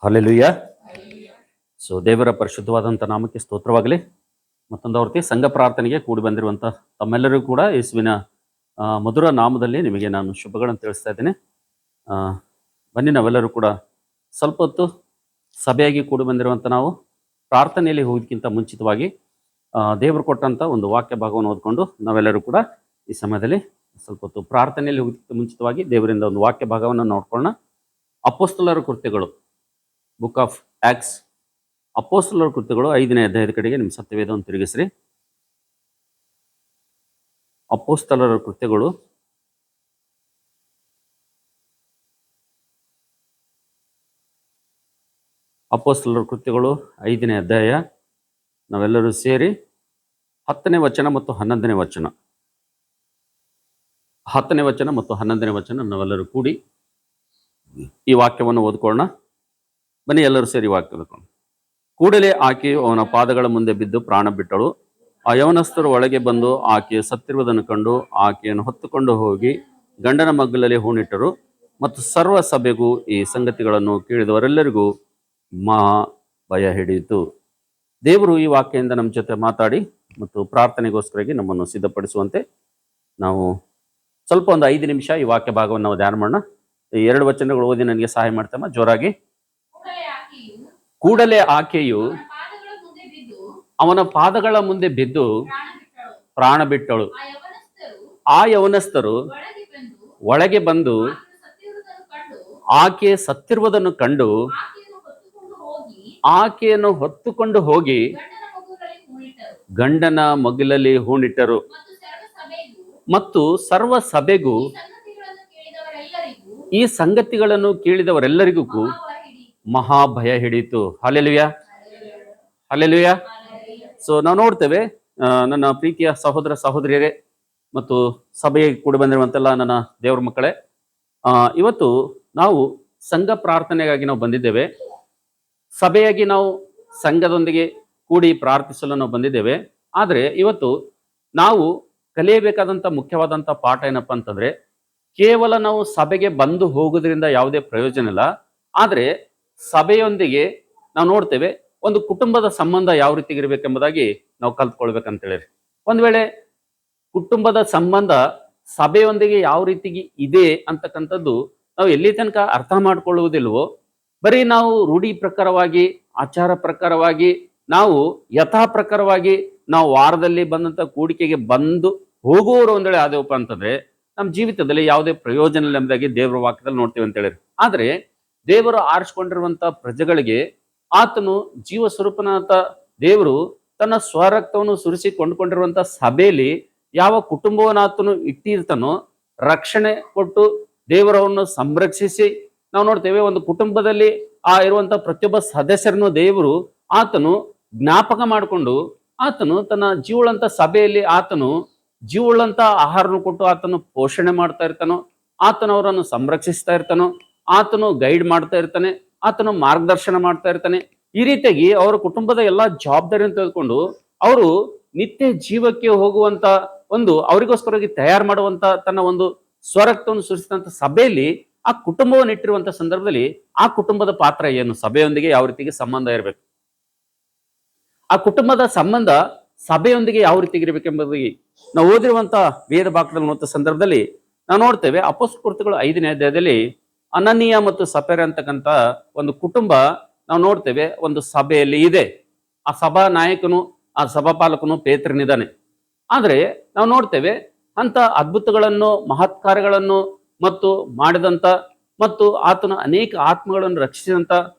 Hallelujah. ದೇವರ ಪರಿಶುದ್ಧವಾದಂಥ ನಾಮಕ್ಕೆ ಸ್ತೋತ್ರವಾಗಲಿ. ಮತ್ತೊಂದು ಆವರ್ತಿ ಸಂಘ ಪ್ರಾರ್ಥನೆಗೆ ಕೂಡಿ ಬಂದಿರುವಂಥ ತಮ್ಮೆಲ್ಲರಿಗೂ ಕೂಡ ಯೇಸುವಿನ ಮಧುರ ನಾಮದಲ್ಲಿ ನಿಮಗೆ ನಾನು ಶುಭಗಳನ್ನು ತಿಳಿಸ್ತಾ ಇದ್ದೇನೆ. ಬನ್ನಿ, ನಾವೆಲ್ಲರೂ ಕೂಡ ಸ್ವಲ್ಪ ಹೊತ್ತು ಸಭೆಯಾಗಿ ಕೂಡಿ ಬಂದಿರುವಂಥ ನಾವು ಪ್ರಾರ್ಥನೆಯಲ್ಲಿ ಹೋಗೋದಕ್ಕಿಂತ ಮುಂಚಿತವಾಗಿ ದೇವರು ಕೊಟ್ಟಂಥ ಒಂದು ವಾಕ್ಯ ಭಾಗವನ್ನು ಓದ್ಕೊಂಡು ನಾವೆಲ್ಲರೂ ಕೂಡ ಈ ಸಮಯದಲ್ಲಿ ಸ್ವಲ್ಪ ಹೊತ್ತು ಪ್ರಾರ್ಥನೆಯಲ್ಲಿ ಹೋಗೋದಕ್ಕಿಂತ ಮುಂಚಿತವಾಗಿ ದೇವರಿಂದ ಒಂದು ವಾಕ್ಯ ಭಾಗವನ್ನು ನೋಡ್ಕೊಳ್ಳೋಣ. ಅಪೊಸ್ತಲರ ಕೃತ್ಯಗಳು, ಬುಕ್ ಆಫ್ ಆಕ್ಟ್ಸ್, ಅಪೊಸ್ತಲರ ಕೃತ್ಯಗಳು 5ನೇ ಅಧ್ಯಾಯದ ಕಡೆಗೆ ನಿಮ್ಮ ಸತ್ಯವೇದವನ್ನು ತಿರುಗಿಸ್ರಿ. ಅಪೊಸ್ತಲರ ಕೃತ್ಯಗಳು ಅಪೊಸ್ತಲರ ಕೃತ್ಯಗಳು 5ನೇ ಅಧ್ಯಾಯ, ನಾವೆಲ್ಲರೂ ಸೇರಿ 10ನೇ ವಚನ ಮತ್ತು 11ನೇ ವಚನ 10ನೇ ವಚನ ಮತ್ತು 11ನೇ ವಚನ ನಾವೆಲ್ಲರೂ ಕೂಡಿ ಈ ವಾಕ್ಯವನ್ನು ಓದ್ಕೊಳ್ಳೋಣ. ಬನ್ನಿ, ಎಲ್ಲರೂ ಸೇರಿ ವಾಕ್ಯ ಓದ್ಕೊಳ್ಳೋಣ. ಕೂಡಲೇ ಆಕೆಯು ಅವನ ಪಾದಗಳ ಮುಂದೆ ಬಿದ್ದು ಪ್ರಾಣ ಬಿಟ್ಟಳು. ಆ ಯವನಸ್ಥರು ಒಳಗೆ ಬಂದು ಆಕೆಯು ಸತ್ತಿರುವುದನ್ನು ಕಂಡು ಆಕೆಯನ್ನು ಹೊತ್ತುಕೊಂಡು ಹೋಗಿ ಗಂಡನ ಮಗ್ಗಲಲ್ಲಿ ಹೂಣಿಟ್ಟರು. ಮತ್ತು ಸರ್ವ ಸಭೆಗೂ ಈ ಸಂಗತಿಗಳನ್ನು ಕೇಳಿದವರೆಲ್ಲರಿಗೂ ಮಹಾ ಭಯ ಹಿಡಿಯಿತು. ದೇವರು ಈ ವಾಕ್ಯದಿಂದ ನಮ್ಮ ಜೊತೆ ಮಾತಾಡಿ ಮತ್ತು ಪ್ರಾರ್ಥನೆಗೋಸ್ಕರವಾಗಿ ನಮ್ಮನ್ನು ಸಿದ್ಧಪಡಿಸುವಂತೆ ನಾವು ಸ್ವಲ್ಪ ಒಂದು 5 ನಿಮಿಷ ಈ ವಾಕ್ಯ ಭಾಗವನ್ನು ನಾವು ಧ್ಯಾನ ಮಾಡೋಣ. ಈ 2 ವಚನಗಳು ಓದಿ ನನಗೆ ಸಹಾಯ ಮಾಡ್ತಮ್ಮ ಜೋರಾಗಿ. ಕೂಡಲೇ ಆಕೆಯು ಅವನ ಪಾದಗಳ ಮುಂದೆ ಬಿದ್ದು ಪ್ರಾಣ ಬಿಟ್ಟಳು. ಆ ಯವನಸ್ಥರು ಒಳಗೆ ಬಂದು ಆಕೆ ಸತ್ತಿರುವುದನ್ನು ಕಂಡು ಆಕೆಯನ್ನು ಹೊತ್ತುಕೊಂಡು ಹೋಗಿ ಗಂಡನ ಮಗ್ಗಲಲ್ಲಿ ಹೂಣಿಟ್ಟರು. ಮತ್ತು ಸರ್ವ ಸಭೆಗೂ ಈ ಸಂಗತಿಗಳನ್ನು ಕೇಳಿದವರೆಲ್ಲರಿಗೂ ಮಹಾ ಭಯ ಹಿಡಿಯಿತು. Hallelujah, hallelujah. ನಾವು ನೋಡ್ತೇವೆ, ನನ್ನ ಪ್ರೀತಿಯ ಸಹೋದರ ಸಹೋದರಿಯರೇ ಮತ್ತು ಸಭೆಗೆ ಕೂಡಿ ಬಂದಿರುವಂತೆಲ್ಲ ನನ್ನ ದೇವರ ಮಕ್ಕಳೇ, ಇವತ್ತು ನಾವು ಸಂಘ ಪ್ರಾರ್ಥನೆಗಾಗಿ ನಾವು ಬಂದಿದ್ದೇವೆ. ಸಭೆಯಾಗಿ ನಾವು ಸಂಘದೊಂದಿಗೆ ಕೂಡಿ ಪ್ರಾರ್ಥಿಸಲು ನಾವು ಬಂದಿದ್ದೇವೆ. ಆದರೆ ಇವತ್ತು ನಾವು ಕಲಿಯಬೇಕಾದಂಥ ಮುಖ್ಯವಾದಂಥ ಪಾಠ ಏನಪ್ಪ ಅಂತಂದ್ರೆ, ಕೇವಲ ನಾವು ಸಭೆಗೆ ಬಂದು ಹೋಗೋದ್ರಿಂದ ಯಾವುದೇ ಪ್ರಯೋಜನ ಇಲ್ಲ. ಆದರೆ ಸಭೆಯೊಂದಿಗೆ ನಾವು ನೋಡ್ತೇವೆ ಒಂದು ಕುಟುಂಬದ ಸಂಬಂಧ ಯಾವ ರೀತಿ ಇರಬೇಕೆಂಬುದಾಗಿ ನಾವು ಕಲ್ತ್ಕೊಳ್ಬೇಕಂತ ಹೇಳಿರಿ. ಒಂದ್ ವೇಳೆ ಕುಟುಂಬದ ಸಂಬಂಧ ಸಭೆಯೊಂದಿಗೆ ಯಾವ ರೀತಿಗೆ ಇದೆ ಅಂತಕ್ಕಂಥದ್ದು ನಾವು ಎಲ್ಲಿ ತನಕ ಅರ್ಥ ಮಾಡ್ಕೊಳ್ಳುವುದಿಲ್ವೋ, ಬರೀ ನಾವು ರೂಢಿ ಪ್ರಕಾರವಾಗಿ, ಆಚಾರ ಪ್ರಕಾರವಾಗಿ, ನಾವು ಯಥಾ ಪ್ರಕಾರವಾಗಿ ನಾವು ವಾರದಲ್ಲಿ ಬಂದಂತ ಕೂಡಿಕೆಗೆ ಬಂದು ಹೋಗುವವರು ಒಂದ್ ವೇಳೆ ಆದೇವಪ್ಪ ಅಂತಂದ್ರೆ ನಮ್ಮ ಜೀವಿತದಲ್ಲಿ ಯಾವುದೇ ಪ್ರಯೋಜನ ಇಲ್ಲ ಎಂಬುದಾಗಿ ದೇವರ ವಾಕ್ಯದಲ್ಲಿ ನೋಡ್ತೀವಿ ಅಂತ ಹೇಳಿರಿ. ಆದ್ರೆ ದೇವರು ಆರಿಸಿಕೊಂಡಿರುವಂತ ಪ್ರಜೆಗಳಿಗೆ ಆತನು ಜೀವ ಸ್ವರೂಪನಾದ ದೇವರು ತನ್ನ ಸ್ವರಕ್ತವನ್ನು ಸುರಿಸಿ ಕೊಂಡುಕೊಂಡಿರುವಂತ ಸಭೆಯಲ್ಲಿ ಯಾವ ಕುಟುಂಬವನ್ನು ಆತನು ಇಟ್ಟಿರ್ತಾನೋ, ರಕ್ಷಣೆ ಕೊಟ್ಟು ದೇವರವನ್ನು ಸಂರಕ್ಷಿಸಿ ನಾವು ನೋಡ್ತೇವೆ. ಒಂದು ಕುಟುಂಬದಲ್ಲಿ ಇರುವಂತ ಪ್ರತಿಯೊಬ್ಬ ಸದಸ್ಯರನ್ನು ದೇವರು ಆತನು ಜ್ಞಾಪಕ ಮಾಡಿಕೊಂಡು ಆತನು ತನ್ನ ಜೀವಳಂತ ಸಭೆಯಲ್ಲಿ ಆತನು ಜೀವಳಂತ ಆಹಾರವನ್ನು ಕೊಟ್ಟು ಆತನು ಪೋಷಣೆ ಮಾಡ್ತಾ ಇರ್ತಾನೋ, ಆತನು ಅವರನ್ನು ಸಂರಕ್ಷಿಸ್ತಾ ಇರ್ತಾನೋ, ಆತನು ಗೈಡ್ ಮಾಡ್ತಾ ಇರ್ತಾನೆ, ಆತನು ಮಾರ್ಗದರ್ಶನ ಮಾಡ್ತಾ ಇರ್ತಾನೆ. ಈ ರೀತಿಯಾಗಿ ಅವರ ಕುಟುಂಬದ ಎಲ್ಲಾ ಜವಾಬ್ದಾರಿಯನ್ನು ತೆಗೆದುಕೊಂಡು ಅವರು ನಿತ್ಯ ಜೀವಕ್ಕೆ ಹೋಗುವಂತ ಒಂದು ಅವರಿಗೋಸ್ಕರವಾಗಿ ತಯಾರು ಮಾಡುವಂತ ತನ್ನ ಒಂದು ಸ್ವರಕ್ತವನ್ನು ಸುರಿಸಿದಂತ ಸಭೆಯಲ್ಲಿ ಆ ಕುಟುಂಬವನ್ನು ಇಟ್ಟಿರುವಂತ ಸಂದರ್ಭದಲ್ಲಿ ಆ ಕುಟುಂಬದ ಪಾತ್ರ ಏನು, ಸಭೆಯೊಂದಿಗೆ ಯಾವ ರೀತಿಗೆ ಸಂಬಂಧ ಇರಬೇಕು, ಆ ಕುಟುಂಬದ ಸಂಬಂಧ ಸಭೆಯೊಂದಿಗೆ ಯಾವ ರೀತಿಗೆ ಇರಬೇಕೆಂಬುದಾಗಿ ನಾವು ಓದಿರುವಂತ ವೇದ ಭಾಗದಲ್ಲಿ ನೋಡುವ ಸಂದರ್ಭದಲ್ಲಿ ನಾವು ನೋಡ್ತೇವೆ. ಅಪೊಸ್ತಲರ ಕೃತ್ಯಗಳು 5ನೇ ಅಧ್ಯಾಯದಲ್ಲಿ ಅನನೀಯ ಮತ್ತು ಸಫೇರ ಅಂತಕ್ಕಂಥ ಒಂದು ಕುಟುಂಬ ನಾವು ನೋಡ್ತೇವೆ ಒಂದು ಸಭೆಯಲ್ಲಿ ಇದೆ. ಆ ಸಭಾ ನಾಯಕನು, ಆ ಸಭಾಪಾಲಕನು ಪೇತ್ರನಿದ್ದಾನೆ. ಆದ್ರೆ ನಾವು ನೋಡ್ತೇವೆ ಅಂತ ಅದ್ಭುತಗಳನ್ನು, ಮಹತ್ಕಾರ್ಯಗಳನ್ನು ಮತ್ತು ಮಾಡಿದಂತ ಮತ್ತು ಆತನು ಅನೇಕ ಆತ್ಮಗಳನ್ನು ರಕ್ಷಿಸಿದಂತ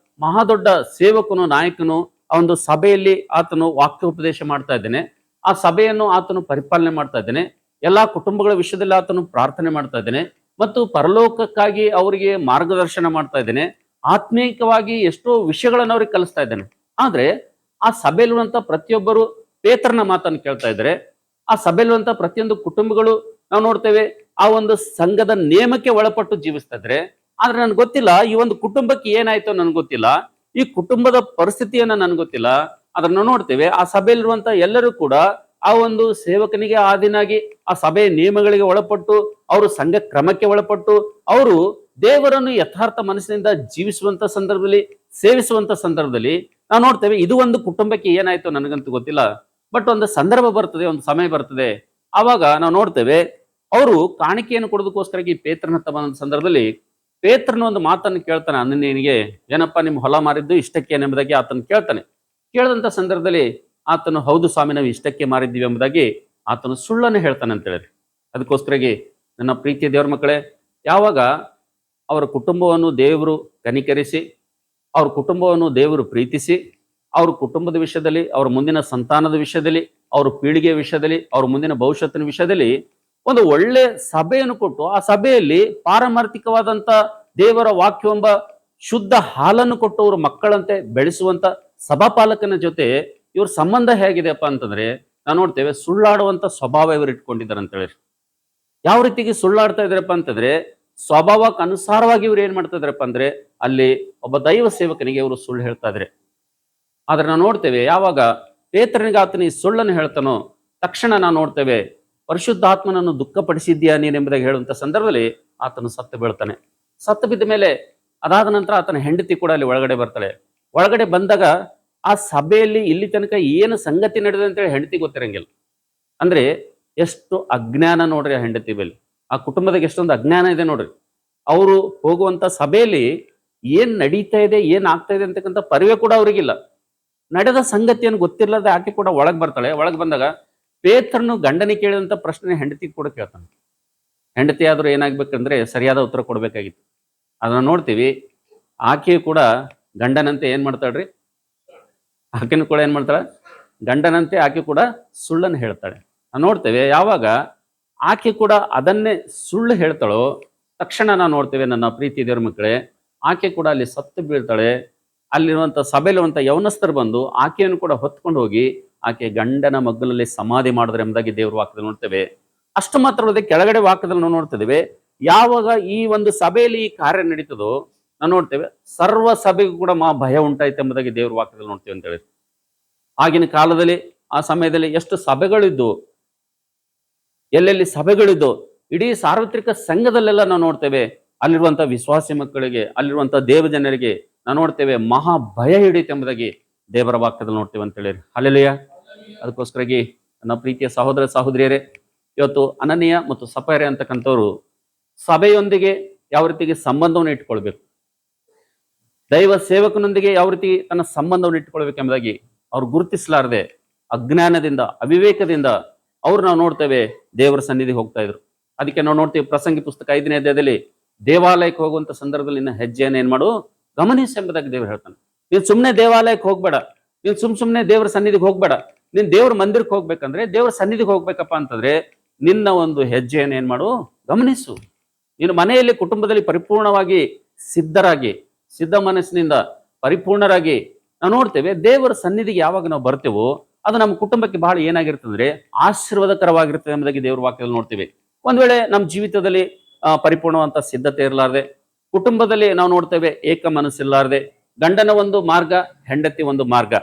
ಮಹಾದೊಡ್ಡ ಸೇವಕನು, ನಾಯಕನು ಆ ಒಂದು ಸಭೆಯಲ್ಲಿ ಆತನು ವಾಕ್ಯೋಪದೇಶ ಮಾಡ್ತಾ ಇದ್ದೇನೆ. ಆ ಸಭೆಯನ್ನು ಆತನು ಪರಿಪಾಲನೆ ಮಾಡ್ತಾ ಇದ್ದೇನೆ. ಎಲ್ಲಾ ಕುಟುಂಬಗಳ ವಿಷಯದಲ್ಲಿ ಆತನು ಪ್ರಾರ್ಥನೆ ಮಾಡ್ತಾ ಇದ್ದೇನೆ ಮತ್ತು ಪರಲೋಕಕ್ಕಾಗಿ ಅವರಿಗೆ ಮಾರ್ಗದರ್ಶನ ಮಾಡ್ತಾ ಇದ್ದೇನೆ. ಆತ್ಮೀಯವಾಗಿ ಎಷ್ಟೋ ವಿಷಯಗಳನ್ನು ಅವ್ರಿಗೆ ಕಲಿಸ್ತಾ ಇದ್ದೇನೆ. ಆದ್ರೆ ಆ ಸಭೆಯಲ್ಲಿರುವಂತ ಪ್ರತಿಯೊಬ್ಬರು ಪೇತ್ರನ ಮಾತನ್ನು ಕೇಳ್ತಾ ಇದ್ದಾರೆ. ಆ ಸಭೆಯಲ್ಲಿರುವಂತ ಪ್ರತಿಯೊಂದು ಕುಟುಂಬಗಳು ನಾವು ನೋಡ್ತೇವೆ ಆ ಒಂದು ಸಂಘದ ನೇಮಕ್ಕೆ ಒಳಪಟ್ಟು ಜೀವಿಸ್ತಾ ಇದ್ರೆ. ಆದ್ರೆ ನನ್ಗೆ ಗೊತ್ತಿಲ್ಲ ಈ ಒಂದು ಕುಟುಂಬಕ್ಕೆ ಏನಾಯ್ತೋ ನನ್ಗೆ ಗೊತ್ತಿಲ್ಲ, ಈ ಕುಟುಂಬದ ಪರಿಸ್ಥಿತಿಯನ್ನ ನನ್ಗೆ ಗೊತ್ತಿಲ್ಲ. ಅದನ್ನ ನೋಡ್ತೇವೆ ಆ ಸಭೆಯಲ್ಲಿರುವಂತ ಎಲ್ಲರೂ ಕೂಡ ಆ ಒಂದು ಸೇವಕನಿಗೆ ಆದಿನಾಗಿ ಆ ಸಭೆಯ ನಿಯಮಗಳಿಗೆ ಒಳಪಟ್ಟು ಅವರು ಸಂಘ ಕ್ರಮಕ್ಕೆ ಒಳಪಟ್ಟು ಅವರು ದೇವರನ್ನು ಯಥಾರ್ಥ ಮನಸ್ಸಿನಿಂದ ಜೀವಿಸುವಂತ ಸಂದರ್ಭದಲ್ಲಿ, ಸೇವಿಸುವಂತ ಸಂದರ್ಭದಲ್ಲಿ ನಾವು ನೋಡ್ತೇವೆ. ಇದು ಒಂದು ಕುಟುಂಬಕ್ಕೆ ಏನಾಯ್ತು ನನಗಂತೂ ಗೊತ್ತಿಲ್ಲ, ಬಟ್ ಒಂದು ಸಂದರ್ಭ ಬರ್ತದೆ, ಒಂದು ಸಮಯ ಬರ್ತದೆ. ಆವಾಗ ನಾವು ನೋಡ್ತೇವೆ ಅವರು ಕಾಣಿಕೆಯನ್ನು ಕೊಡೋದಕ್ಕೋಸ್ಕರ ಪೇತ್ರನ ಹತ್ತ ಬಂದ ಸಂದರ್ಭದಲ್ಲಿ ಪೇತ್ರನ ಒಂದು ಮಾತನ್ನು ಕೇಳ್ತಾನೆ. ನಿನಗೆ ಏನಪ್ಪ ನಿಮ್ಮ ಹೊಲ ಮಾರಿದ್ದು ಇಷ್ಟಕ್ಕೆ ಎಂಬುದಾಗಿ ಆತನು ಕೇಳ್ತಾನೆ. ಕೇಳಿದಂತ ಸಂದರ್ಭದಲ್ಲಿ ಆತನು ಹೌದು ಸ್ವಾಮಿ, ನಾವು ಇಷ್ಟಕ್ಕೆ ಮಾರಿದ್ದೀವಿ ಎಂಬುದಾಗಿ ಆತನು ಸುಳ್ಳನ್ನು ಹೇಳ್ತಾನೆ ಅಂತ ಹೇಳಿ. ಅದಕ್ಕೋಸ್ಕರವಾಗಿ ನನ್ನ ಪ್ರೀತಿಯ ದೇವರ ಮಕ್ಕಳೇ, ಯಾವಾಗ ಅವರ ಕುಟುಂಬವನ್ನು ದೇವರು ಕನಿಕರಿಸಿ, ಅವ್ರ ಕುಟುಂಬವನ್ನು ದೇವರು ಪ್ರೀತಿಸಿ, ಅವ್ರ ಕುಟುಂಬದ ವಿಷಯದಲ್ಲಿ, ಅವ್ರ ಮುಂದಿನ ಸಂತಾನದ ವಿಷಯದಲ್ಲಿ, ಅವ್ರ ಪೀಳಿಗೆಯ ವಿಷಯದಲ್ಲಿ, ಅವ್ರ ಮುಂದಿನ ಭವಿಷ್ಯತ್ತಿನ ವಿಷಯದಲ್ಲಿ ಒಂದು ಒಳ್ಳೆ ಸಭೆಯನ್ನು ಕೊಟ್ಟು, ಆ ಸಭೆಯಲ್ಲಿ ಪಾರಮಾರ್ಥಿಕವಾದಂತ ದೇವರ ವಾಕ್ಯವೆಂಬ ಶುದ್ಧ ಹಾಲನ್ನು ಕೊಟ್ಟು ಅವ್ರ ಮಕ್ಕಳಂತೆ ಬೆಳೆಸುವಂತ ಸಭಾಪಾಲಕನ ಜೊತೆ ಇವ್ರ ಸಂಬಂಧ ಹೇಗಿದೆಯಪ್ಪ ಅಂತಂದ್ರೆ ನಾವು ನೋಡ್ತೇವೆ, ಸುಳ್ಳಾಡುವಂತ ಸ್ವಭಾವ ಇವರು ಇಟ್ಕೊಂಡಿದ್ದಾರೆ ಅಂತ ಹೇಳಿ. ಯಾವ ರೀತಿಗೆ ಸುಳ್ಳಾಡ್ತಾ ಇದಾರಪ್ಪ ಅಂತಂದ್ರೆ, ಸ್ವಭಾವಕ್ಕೆ ಅನುಸಾರವಾಗಿ ಇವ್ರು ಏನ್ ಮಾಡ್ತಾ ಇದಾರಪ್ಪ ಅಂದ್ರೆ ಅಲ್ಲಿ ಒಬ್ಬ ದೈವ ಸೇವಕನಿಗೆ ಇವರು ಸುಳ್ಳು ಹೇಳ್ತಾ ಇದ್ರೆ. ಆದ್ರೆ ನಾವು ನೋಡ್ತೇವೆ ಯಾವಾಗ ಪೇತ್ರನಿಗೆ ಆತನ ಈ ಸುಳ್ಳನ್ನು ಹೇಳ್ತಾನೋ ತಕ್ಷಣ ನಾವು ನೋಡ್ತೇವೆ ಪರಿಶುದ್ಧಾತ್ಮನನ್ನು ದುಃಖಪಡಿಸಿದ್ಯಾ ನೀನೆಂಬುದಾಗಿ ಹೇಳುವಂತ ಸಂದರ್ಭದಲ್ಲಿ ಆತನು ಸತ್ತು ಬೀಳ್ತಾನೆ. ಸತ್ತು ಬಿದ್ದ ಮೇಲೆ ಅದಾದ ನಂತರ ಆತನ ಹೆಂಡತಿ ಕೂಡ ಅಲ್ಲಿ ಒಳಗಡೆ ಬರ್ತಾಳೆ. ಒಳಗಡೆ ಬಂದಾಗ ಆ ಸಭೆಯಲ್ಲಿ ಇಲ್ಲಿ ತನಕ ಏನು ಸಂಗತಿ ನಡೆದಿದೆ ಅಂತೇಳಿ ಹೆಂಡತಿ ಗೊತ್ತಿರಂಗಿಲ್ಲ. ಅಂದ್ರೆ ಎಷ್ಟು ಅಜ್ಞಾನ ನೋಡ್ರಿ ಆ ಹೆಂಡತಿ ಮೇಲೆ, ಆ ಕುಟುಂಬದಾಗ ಎಷ್ಟೊಂದು ಅಜ್ಞಾನ ಇದೆ ನೋಡ್ರಿ. ಅವರು ಹೋಗುವಂತ ಸಭೆಯಲ್ಲಿ ಏನ್ ನಡೀತಾ ಇದೆ, ಏನ್ ಆಗ್ತಾ ಇದೆ ಅಂತಕ್ಕಂಥ ಪರಿವೆ ಕೂಡ ಅವ್ರಿಗಿಲ್ಲ. ನಡೆದ ಸಂಗತಿಯನ್ನು ಗೊತ್ತಿಲ್ಲದೆ ಆಕೆ ಕೂಡ ಒಳಗ್ ಬರ್ತಾಳೆ. ಒಳಗ್ ಬಂದಾಗ ಪೇತ್ರನು ಗಂಡನಿಗೆ ಕೇಳಿದಂತ ಪ್ರಶ್ನೆ ಹೆಂಡತಿ ಕೂಡ ಕೇಳ್ತಾನೆ. ಹೆಂಡತಿ ಆದ್ರೂ ಏನಾಗ್ಬೇಕಂದ್ರೆ ಸರಿಯಾದ ಉತ್ತರ ಕೊಡ್ಬೇಕಾಗಿತ್ತು. ಅದನ್ನ ನೋಡ್ತೀವಿ. ಆಕೆಯು ಕೂಡ ಗಂಡನಂತೆ ಏನ್ ಮಾಡ್ತಾಳ್ರಿ, ಆಕೆನೂ ಕೂಡ ಏನ್ ಮಾಡ್ತಾಳೆ, ಗಂಡನಂತೆ ಆಕೆ ಕೂಡ ಸುಳ್ಳನ್ನು ಹೇಳ್ತಾಳೆ. ನಾವು ನೋಡ್ತೇವೆ ಯಾವಾಗ ಆಕೆ ಕೂಡ ಅದನ್ನೇ ಸುಳ್ಳು ಹೇಳ್ತಾಳೋ ತಕ್ಷಣ ನಾವು ನೋಡ್ತೇವೆ ನನ್ನ ಪ್ರೀತಿ ದೇವ್ರ ಮಕ್ಕಳೇ, ಆಕೆ ಕೂಡ ಅಲ್ಲಿ ಸತ್ತು ಬೀಳ್ತಾಳೆ. ಅಲ್ಲಿರುವಂತ ಸಭೆಯಲ್ಲಿರುವಂತ ಯೌನಸ್ಥರು ಬಂದು ಆಕೆಯನ್ನು ಕೂಡ ಹೊತ್ಕೊಂಡು ಹೋಗಿ ಆಕೆ ಗಂಡನ ಮಗ್ಗಲಲ್ಲಿ ಸಮಾಧಿ ಮಾಡಿದ್ರೆ ಎಂಬುದಾಗಿ ದೇವ್ರ ವಾಕ್ಯದಲ್ಲಿ ನೋಡ್ತೇವೆ. ಅಷ್ಟು ಮಾತ್ರವಲ್ಲದೆ ಕೆಳಗಡೆ ವಾಕ್ಯದಲ್ಲಿ ನಾವು ನೋಡ್ತಿದ್ದೇವೆ, ಯಾವಾಗ ಈ ಒಂದು ಸಭೆಯಲ್ಲಿ ಈ ಕಾರ್ಯ ನಡೀತದೋ ನಾವು ನೋಡ್ತೇವೆ ಸರ್ವ ಸಭೆಗೂ ಕೂಡ ಭಯ ಉಂಟಾಯ್ತು ಎಂಬುದಾಗಿ ದೇವ್ರ ವಾಕ್ಯದಲ್ಲಿ ನೋಡ್ತೇವೆ ಅಂತ ಹೇಳಿ. ಆಗಿನ ಕಾಲದಲ್ಲಿ ಆ ಸಮಯದಲ್ಲಿ ಎಷ್ಟು ಸಭೆಗಳಿದ್ದು, ಎಲ್ಲೆಲ್ಲಿ ಸಭೆಗಳಿದ್ದು, ಇಡೀ ಸಾರ್ವತ್ರಿಕ ಸಂಘದಲ್ಲೆಲ್ಲ ನಾವು ನೋಡ್ತೇವೆ ಅಲ್ಲಿರುವಂತ ವಿಶ್ವಾಸಿ ಮಕ್ಕಳಿಗೆ, ಅಲ್ಲಿರುವಂತ ದೇವ ಜನರಿಗೆ ನಾವು ನೋಡ್ತೇವೆ ಮಹಾ ಭಯ ಹಿಡಿಯುತ್ತೆ ಎಂಬುದಾಗಿ ದೇವರ ವಾಕ್ಯದಲ್ಲಿ ನೋಡ್ತೇವೆ ಅಂತ ಹೇಳಿ. ಹಲ್ಲೆಲೂಯಾ. ಅದಕ್ಕೋಸ್ಕರಾಗಿ ನನ್ನ ಪ್ರೀತಿಯ ಸಹೋದರ ಸಹೋದರಿಯರೇ, ಇವತ್ತು ಅನನೀಯ ಮತ್ತು ಸಫೈರ ಅಂತಕ್ಕಂಥವ್ರು ಸಭೆಯೊಂದಿಗೆ ಯಾವ ರೀತಿಗೆ ಸಂಬಂಧವನ್ನು ಇಟ್ಕೊಳ್ಬೇಕು, ದೈವ ಸೇವಕನೊಂದಿಗೆ ಯಾವ ರೀತಿ ತನ್ನ ಸಂಬಂಧವನ್ನು ಇಟ್ಕೊಳ್ಬೇಕು ಎಂಬುದಾಗಿ ಅವ್ರು ಗುರುತಿಸಲಾರದೆ ಅಜ್ಞಾನದಿಂದ, ಅವಿವೇಕದಿಂದ ಅವ್ರು ನಾವು ನೋಡ್ತೇವೆ ದೇವರ ಸನ್ನಿಧಿಗೆ ಹೋಗ್ತಾ ಇದ್ರು. ಅದಕ್ಕೆ ನಾವು ನೋಡ್ತೀವಿ ಪ್ರಸಂಗಿ ಪುಸ್ತಕ 5ನೇ ಅಧ್ಯಾಯದಲ್ಲಿ ದೇವಾಲಯಕ್ಕೆ ಹೋಗುವಂತ ಸಂದರ್ಭದಲ್ಲಿ ನಿನ್ನ ಹೆಜ್ಜೆಯನ್ನು ಏನ್ ಮಾಡು, ಗಮನಿಸಿ ಎಂಬುದಾಗಿ ದೇವರು ಹೇಳ್ತಾನೆ. ನೀನ್ ಸುಮ್ಮನೆ ದೇವಾಲಯಕ್ಕೆ ಹೋಗ್ಬೇಡ, ನೀನ್ ಸುಮ್ಮನೆ ದೇವರ ಸನ್ನಿಧಿಗೆ ಹೋಗ್ಬೇಡ. ನೀನ್ ದೇವ್ರ ಮಂದಿರಕ್ಕೆ ಹೋಗ್ಬೇಕಂದ್ರೆ, ದೇವರ ಸನ್ನಿಧಿಗೆ ಹೋಗ್ಬೇಕಪ್ಪ ಅಂತಂದ್ರೆ ನಿನ್ನ ಒಂದು ಹೆಜ್ಜೆಯನ್ನು ಏನ್ ಮಾಡು, ಗಮನಿಸು. ನೀನು ಮನೆಯಲ್ಲಿ ಕುಟುಂಬದಲ್ಲಿ ಪರಿಪೂರ್ಣವಾಗಿ ಸಿದ್ಧರಾಗಿ, ಸಿದ್ಧ ಮನಸ್ಸಿನಿಂದ ಪರಿಪೂರ್ಣರಾಗಿ ನಾವು ನೋಡ್ತೇವೆ ದೇವರ ಸನ್ನಿಧಿಗೆ ಯಾವಾಗ ನಾವು ಬರ್ತೇವೋ ಅದು ನಮ್ಮ ಕುಟುಂಬಕ್ಕೆ ಬಹಳ ಏನಾಗಿರ್ತದೆ, ಆಶೀರ್ವಾದಕರವಾಗಿರ್ತದೆ ಎಂಬುದಾಗಿ ದೇವ್ರ ವಾಕ್ಯದಲ್ಲಿ ನೋಡ್ತೀವಿ. ಒಂದ್ ವೇಳೆ ನಮ್ಮ ಜೀವಿತದಲ್ಲಿ ಪರಿಪೂರ್ಣವಂತ ಸಿದ್ಧತೆ ಇರಲಾರ್ದೆ, ಕುಟುಂಬದಲ್ಲಿ ನಾವು ನೋಡ್ತೇವೆ ಏಕ ಮನಸ್ಸಿಲ್ಲಾರ್ದೆ, ಗಂಡನ ಒಂದು ಮಾರ್ಗ, ಹೆಂಡತಿ ಒಂದು ಮಾರ್ಗ,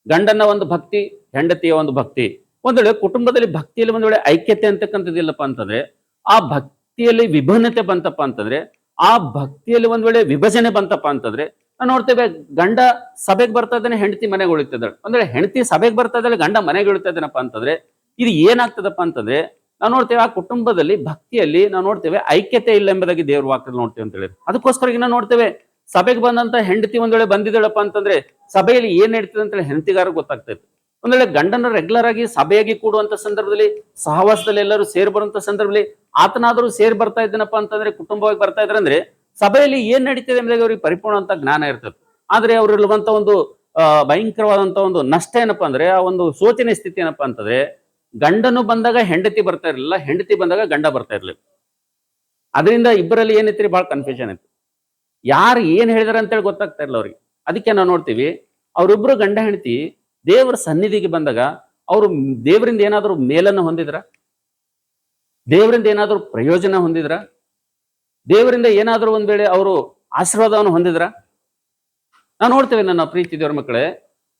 ಗಂಡನ ಒಂದು ಭಕ್ತಿ, ಹೆಂಡತಿಯ ಒಂದು ಭಕ್ತಿ, ಒಂದ್ ವೇಳೆ ಕುಟುಂಬದಲ್ಲಿ ಭಕ್ತಿಯಲ್ಲಿ ಒಂದ್ ವೇಳೆ ಐಕ್ಯತೆ ಅಂತಕ್ಕಂಥದ್ದಿಲ್ಲಪ್ಪ ಅಂತಂದ್ರೆ, ಆ ಭಕ್ತಿಯಲ್ಲಿ ವಿಭಿನ್ನತೆ ಬಂತಪ್ಪ ಅಂತಂದ್ರೆ, ಆ ಭಕ್ತಿಯಲ್ಲಿ ಒಂದ್ ವೇಳೆ ವಿಭಜನೆ ಬಂತಪ್ಪ ಅಂತಂದ್ರೆ ನಾವು ನೋಡ್ತೇವೆ ಗಂಡ ಸಭೆಗೆ ಬರ್ತಾ ಇದ್ದಾನೆ, ಹೆಂಡತಿ ಮನೆಗೆ ಉಳಿತಿದ್ದಾಳೆ. ಅಂದ್ರೆ ಹೆಂಡತಿ ಸಭೆಗೆ ಬರ್ತಾ ಇದ್ದಾಳೆ, ಗಂಡ ಮನೆಗೆ ಉಳಿತಾ ಇದ್ದಾನಪ್ಪ ಅಂತಂದ್ರೆ ಇದು ಏನಾಗ್ತದಪ್ಪ ಅಂತಂದ್ರೆ ನಾವು ನೋಡ್ತೇವೆ ಆ ಕುಟುಂಬದಲ್ಲಿ ಭಕ್ತಿಯಲ್ಲಿ ನಾವು ನೋಡ್ತೇವೆ ಐಕ್ಯತೆ ಇಲ್ಲ ಎಂಬುದಾಗಿ ದೇವ್ರ ವಾಕ್ಯದಲ್ಲಿ ನೋಡ್ತೇವೆ ಅಂತ ಹೇಳಿ. ಅದಕ್ಕೋಸ್ಕರ ನಾವು ನೋಡ್ತೇವೆ ಸಭೆಗೆ ಬಂದಂತ ಹೆಂಡತಿ ಒಂದ್ ವೇಳೆ ಬಂದಿದ್ದಾಳಪ್ಪ ಅಂತಂದ್ರೆ ಸಭೆಯಲ್ಲಿ ಏನ್ ನಡೀತದೆ ಅಂತ ಹೇಳಿ ಹೆಂಡತಿಗಾರ ಗೊತ್ತಾಗ್ತೈತೆ. ಒಂದ್ ವೇಳೆ ಗಂಡನ ರೆಗ್ಯುಲರ್ ಆಗಿ ಸಭೆಯಾಗಿ ಕೂಡುವಂತ ಸಂದರ್ಭದಲ್ಲಿ, ಸಹವಾಸದಲ್ಲಿ ಎಲ್ಲರೂ ಸೇರಿ ಬರುವಂತ ಸಂದರ್ಭದಲ್ಲಿ ಆತನಾದ್ರೂ ಸೇರಿ ಬರ್ತಾ ಇದ್ದಾನಪ್ಪ ಅಂತಂದ್ರೆ, ಕುಟುಂಬವಾಗಿ ಬರ್ತಾ ಇದ್ರೆ ಅಂದ್ರೆ ಸಭೆಯಲ್ಲಿ ಏನ್ ನಡೀತಿದೆ ಎಂಬುದಾಗಿ ಅವ್ರಿಗೆ ಪರಿಪೂರ್ಣ ಅಂತ ಜ್ಞಾನ ಇರ್ತದೆ. ಆದ್ರೆ ಅವ್ರಿರುವಂತ ಒಂದು ಭಯಂಕರವಾದಂತ ಒಂದು ನಷ್ಟ ಏನಪ್ಪಾ ಅಂದ್ರೆ, ಆ ಒಂದು ಶೋಚನೀಯ ಸ್ಥಿತಿ ಏನಪ್ಪಾ ಅಂತಂದ್ರೆ, ಗಂಡನು ಬಂದಾಗ ಹೆಂಡತಿ ಬರ್ತಾ ಇರ್ಲಿಲ್ಲ, ಹೆಂಡತಿ ಬಂದಾಗ ಗಂಡ ಬರ್ತಾ ಇರ್ಲಿಲ್ಲ. ಅದರಿಂದ ಇಬ್ಬರಲ್ಲಿ ಏನೈತ್ರಿ ಬಹಳ ಕನ್ಫ್ಯೂಷನ್ ಐತಿ, ಯಾರು ಏನ್ ಹೇಳಿದಾರೆ ಅಂತೇಳಿ ಗೊತ್ತಾಗ್ತಾ ಇರಲ್ಲ ಅವ್ರಿಗೆ. ಅದಕ್ಕೆ ನಾವು ನೋಡ್ತೀವಿ ಅವ್ರಿಬ್ರು ಗಂಡ ಹೆಂಡತಿ ದೇವರ ಸನ್ನಿಧಿಗೆ ಬಂದಾಗ ಅವರು ದೇವರಿಂದ ಏನಾದ್ರು ಮೇಲನ್ನು ಹೊಂದಿದ್ರ, ದೇವರಿಂದ ಏನಾದ್ರು ಪ್ರಯೋಜನ ಹೊಂದಿದ್ರ, ದೇವರಿಂದ ಏನಾದ್ರೂ ಒಂದ್ ವೇಳೆ ಅವರು ಆಶೀರ್ವಾದವನ್ನು ಹೊಂದಿದ್ರ? ನಾವು ನೋಡ್ತೇವೆ ನನ್ನ ಪ್ರೀತಿ ದೇವರ ಮಕ್ಕಳೇ,